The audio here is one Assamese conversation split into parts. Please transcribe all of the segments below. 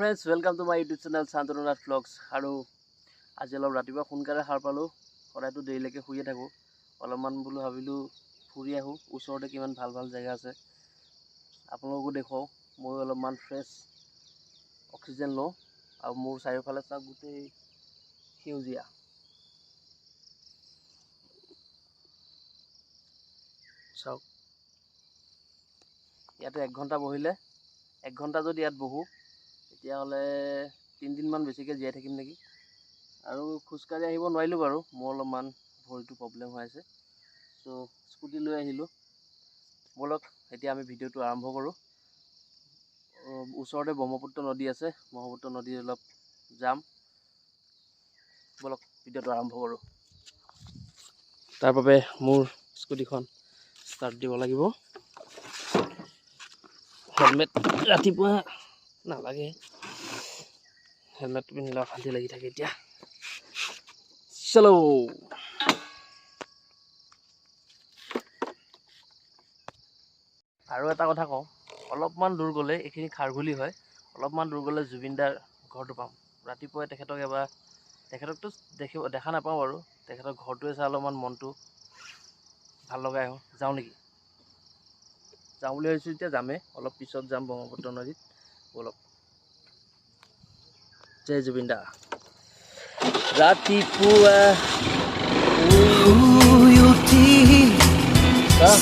friends, welcome to my YouTube channel Santonath Vlogs. আৰু আজি অলপ ৰাতিপুৱা সোনকালে সাৰ পালো। সদায়তো দেৰিলৈকে শুইয়ে থাকো। অলপমান বুলো ভাবিলো ফুৰি আহো। ওচৰতে কিমান ভাল ভাল জায়গা আছে। আপোনালোকো দেখুৱাও। মই অলপমান ফ্ৰেছ অক্সিজেন লওঁ আৰু মোৰ চাৰিওফালে চাওক গোটেই সেউজীয়া। চাওক ইয়াতে 1 ঘণ্টা বহিলে 1 ঘণ্টা যদি ইয়াত বহো তেতিয়াহ'লে 3 দিনমান বেছিকৈ জীয়াই থাকিম নেকি। আৰু খোজকাঢ়ি আহিব নোৱাৰিলোঁ বাৰু, মোৰ অলপমান ভৰিটো প্ৰব্লেম হৈ আছে। চ' স্কুটি লৈ আহিলোঁ। ব'লক এতিয়া আমি ভিডিঅ'টো আৰম্ভ কৰোঁ। ওচৰতে ব্ৰহ্মপুত্ৰ নদী আছে, ব্ৰহ্মপুত্ৰ নদীত অলপ যাম। ব'লক ভিডিঅ'টো আৰম্ভ কৰোঁ। তাৰ বাবে মোৰ স্কুটিখন ষ্টাৰ্ট দিব লাগিব। হেলমেট ৰাতিপুৱা নালাগে, হেলমেট পিন্ধিলে অশান্তি লাগি থাকে। এতিয়া চলো। আৰু এটা কথা কওঁ, অলপমান দূৰ গ'লে এইখিনি খাৰঘুলি হয়, অলপমান দূৰ গ'লে জুবিন দাৰ ঘৰটো পাম। ৰাতিপুৱাই তেখেতকতো দেখা নাপাওঁ বাৰু, তেখেতৰ ঘৰটোৱে চাই অলপমান মনটো ভাল লগাই আহোঁ। যাওঁ নেকি? যাওঁ বুলি ভাবিছোঁ, এতিয়া যামেই, অলপ পিছত যাম ব্ৰহ্মপুত্ৰ নদীত। ব'লক। জয় জুবিন দা। ৰাতিপুৱা শুই উঠি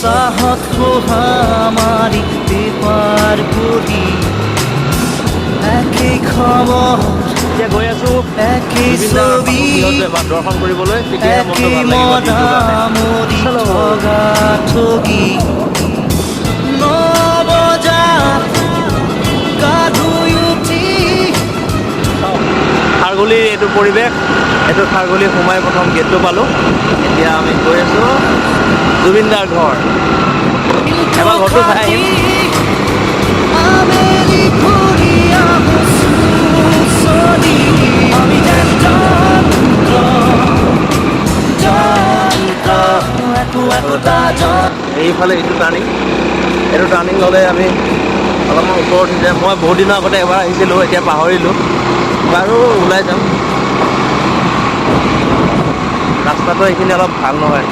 চাহত খোহা মাৰি পেপাৰ পঢ়ি একেই খবৰ, এতিয়া গৈ আছোঁ একেই ছবি দৰ্শন কৰিবলৈ। তেতিয়াহে মনটো ভাল লাগিব। ঠগি 9 বজাত গা ধুই উঠি খাৰঘুলিৰ এইটো পৰিৱেশ, এইটো খাৰঘুলি সোমাই প্ৰথম গেটটো পালোঁ। এতিয়া আমি গৈ আছোঁ জুবিন দাৰ ঘৰ। এবাৰ ঘৰটো চাই আহিম। এইফালে এইটো টাৰ্ণিং ল'লে আমি অলপমান ওপৰত যায়। মই বহুত দিনৰ আগতে এবাৰ আহিছিলোঁ, এতিয়া পাহৰিলোঁ। বাৰু ওলাই যাম। ৰাস্তাটো এইখিনি অলপ ভাল নহয়।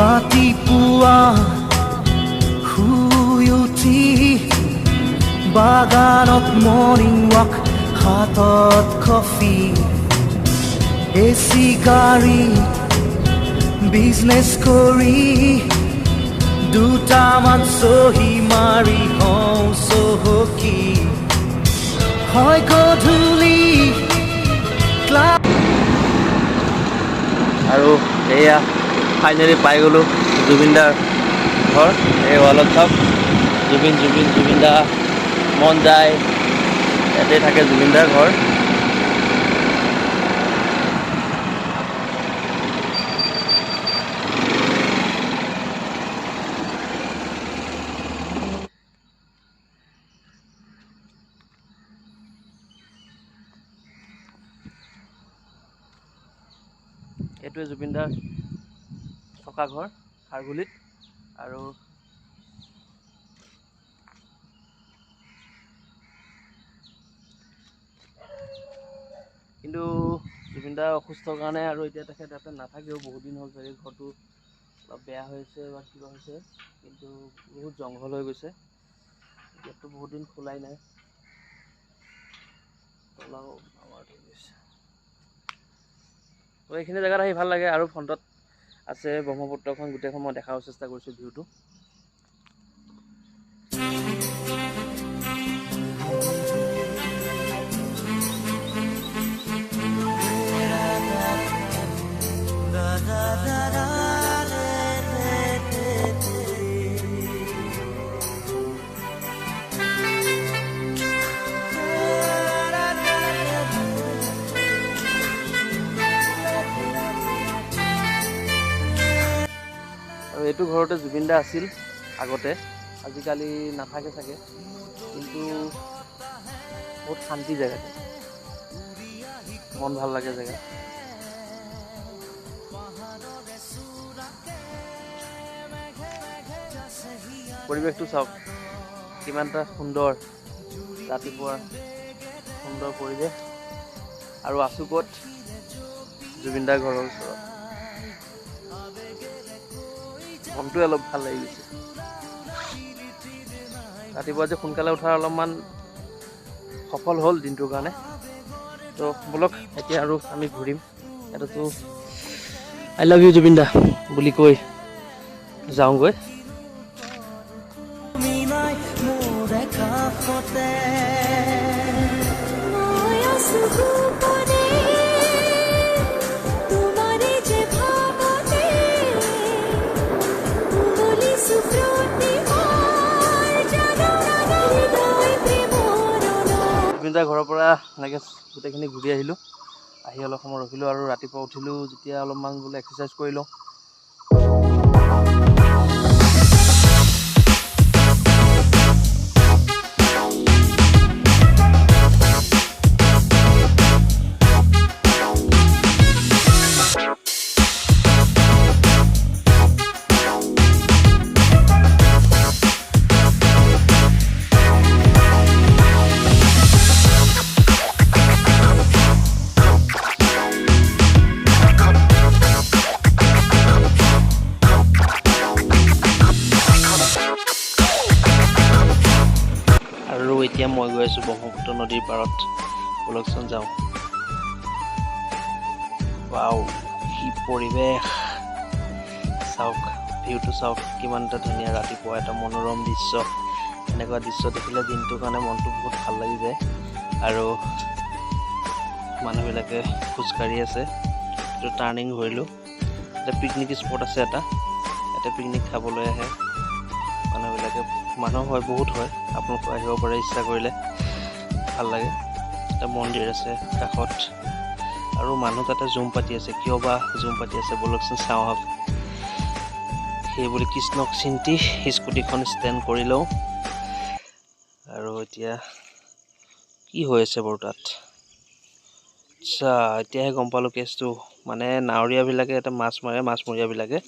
ৰাতিপুৱা শুই উঠি বাগানত মৰ্ণিং ৱাক, হাতত কফি, এচি গাড়ী বিজনেছ কৰি দুটামান চহী মাৰি হওঁ চহকী হয় গধূলি। আৰু এয়া ফাইনেলি পাই গ'লোঁ জুবিন দাৰ ঘৰ। এই ৱালত চাওক জুবিন দা, মন যায় ইয়াতে থাকে জুবিন দাৰ ঘৰ। এইটোৱে জুবিন দাৰ থকা ঘৰ খাৰঘুলিত। আৰু কিন্তু জুবিন দা অসুস্থৰ কাৰণে আৰু এতিয়া তেখেত ইয়াতে নাথাকেও, বহুত দিন হ'ল চাগে। ঘৰটো অলপ বেয়া হৈছে বা কিবা হৈছে, কিন্তু বহুত জংঘল হৈ গৈছে। ইয়াততো বহুত দিন খোলাই নাই, তলাও আমাৰ হৈ গৈছে। তো এইখিনি জেগাত আহি ভাল লাগে। আৰু ফ্ৰণ্টত আছে ব্ৰহ্মপুত্ৰখন, গোটেইখন মই দেখাব চেষ্টা কৰিছোঁ ভিউটো। এইটো ঘৰতে জুবিন দা আছিল আগতে, আজিকালি নাথাকে চাগে, কিন্তু বহুত শান্তি জেগাটো, মন ভাল লাগে জেগা। পৰিৱেশটো চাওক কিমান এটা সুন্দৰ, ৰাতিপুৱা সুন্দৰ পৰিৱেশ। আৰু আছো ক'ত? জুবিন দাৰ ঘৰৰ ওচৰত। মনটোৱে অলপ ভাল লাগি গৈছে। ৰাতিপুৱা যে সোনকালে উঠাৰ অলপমান সফল হ'ল দিনটোৰ কাৰণে। তো বলক এতিয়া আৰু আমি ঘূৰিম। এটাতো আই লাভ ইউ জুবিন দা বুলি কৈ যাওঁগৈ। জুবিন দাৰ ঘৰৰ পৰা এনেকৈ গোটেইখিনি ঘূৰি আহিলোঁ। আহি অলপ সময় ৰখিলোঁ আৰু ৰাতিপুৱা উঠিলোঁ যেতিয়া অলপমান বোলে এক্সাৰচাইজ কৰি লওঁ। আৰু এতিয়া মই গৈ আছোঁ ব্ৰহ্মপুত্ৰ নদীৰ পাৰত। বলকচোন যাওঁ। ৱাও, কি পৰিৱেশ চাওক, ভিউটো চাওক কিমান এটা ধুনীয়া। ৰাতিপুৱা এটা মনোৰম দৃশ্য। এনেকুৱা দৃশ্য দেখিলে দিনটোৰ কাৰণে মনটো বহুত ভাল লাগি যায়। আৰু মানুহবিলাকে খোজকাঢ়ি আছে। এইটো টাৰ্ণিং ধৰিলোঁ। এটা পিকনিক স্পট আছে এটা, ইয়াতে পিকনিক খাবলৈ আহে মানুহবিলাকে। মানুহ হয়, বহুত হয়। আপোনালোকে আহিব পাৰে ইচ্ছা কৰিলে, ভাল লাগে। এটা মন্দিৰ আছে কাষত আৰু মানুহ তাতে জুম পাতি আছে। কিয় বা জুম পাতি আছে বলকচোন চাওঁ আহক। সেই বুলি কৃষ্ণক চিন্তি স্কুটিখন ষ্টেণ্ড কৰি লওঁ। আৰু এতিয়া কি হৈ আছে বাৰু তাত? আচ্ছা, এতিয়াহে গম পালোঁ কেছটো। মানে নাৱৰীয়াবিলাকে এটা মাছ মাৰে, মাছমৰীয়াবিলাকে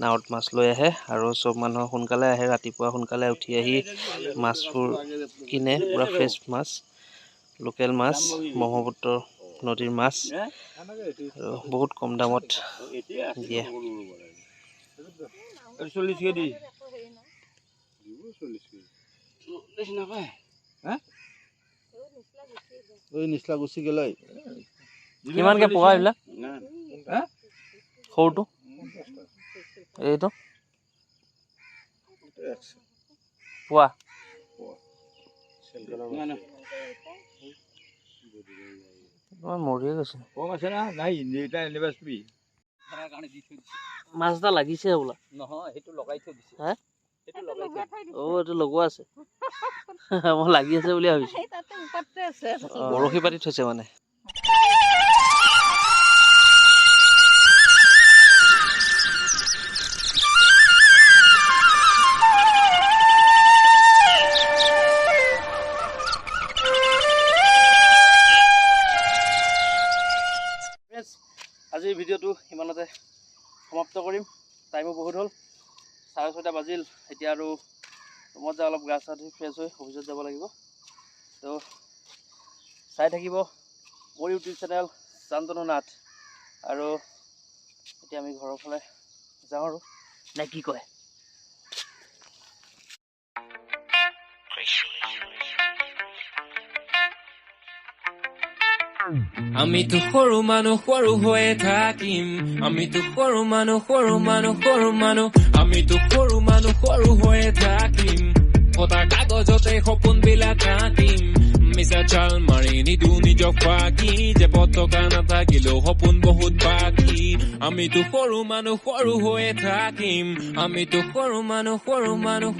নাৱত মাছ লৈ আহে আৰু চব মানুহ সোনকালে আহে। ৰাতিপুৱা সোনকালে উঠি আহি মাছবোৰ কিনে, পূৰা ফ্ৰেছ মাছ, লোকেল মাছ, ব্ৰহ্মপুত্ৰ নদীৰ মাছ, আৰু বহুত কম দামত দিয়ে। কিমানকে পোৱা এইবিলাক? সৰুটো এইটো পোৱা মৰিয়ে গৈছে। মাছ এটা লাগিছে বোলা। নহয়, সেইটো লগাই থৈ দিছে। হে, এইটো লগোৱা আছে। মই লাগি আছে বুলি ভাবিছো। বৰশী পাতি থৈছে মানে। আজিৰ ভিডিঅ'টো ইমানতে সমাপ্ত কৰিম। টাইমো বহুত হ'ল, 6:30 বাজিল। এতিয়া আৰু ৰুমত যাই অলপ গা চা ধুই ফ্ৰেছ হৈ অফিচত যাব লাগিব। তো চাই থাকিব মোৰ ইউটিউব চেনেল শান্তনু নাথ। আৰু এতিয়া আমি ঘৰৰ ফালে যাওঁ আৰু, নে কি কয়? আমিতো সৰু মানুহ, সৰু হৈয়ে থাকিম। আমিতো সৰু মানুহ, সৰু মানুহ, সৰু মানুহ। আমিতো সৰু মানুহ, সৰু হৈয়ে থাকিম। কটা কাগজতে সপোন বিলাক আঁকিম। মিছা চাল মাৰি নিদো নিজক ফাঁকি, যে পতকা নাথাকিলেও সপোন বহুত বাকী। আমিতো সৰু মানুহ, সৰু হৈয়ে থাকিম। আমিতো সৰু মানুহ, সৰু মানুহ।